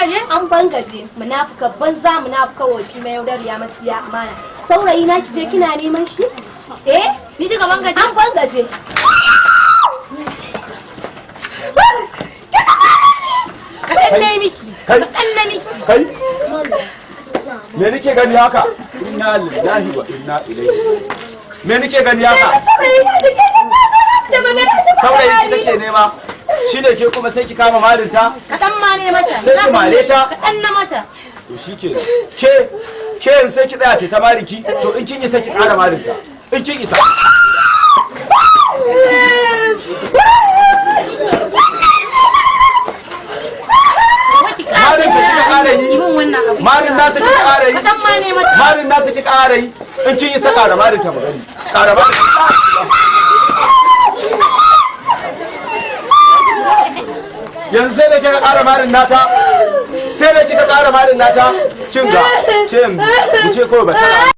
bangaje? An bangaje. Munafuka banza munafuka woci mai yaudar ya masiya amana. Saurayi na kije kina neman shi? Ni kika bangaje? An bangaje. Kaɗan miki. Kaɗan miki. Kai? Me nake gani haka? Inna lillahi wa inna ilaihi. Me nake gani haka? Saurayi ki take nema. Shi ne ke kuma sai ki kama malinta? Kaɗan ma ne mata. Sai ki mare ta? Kaɗan na mata. To shi ke sai ki tsaya ce ta mariki, to in kin yi sai ki ƙara malinta. In kin isa. Marin ta kika ƙara yi? Marin na ta kika ƙara yi? Kaɗan ma ne mata. Marin na ta kika ƙara yi? In kin isa ƙara marin ta magani. Ƙara marin. Yanzu sai da kika ƙara marin nata? Sai da kika ƙara marin nata? Kin ga, mu ce kawai ba tana.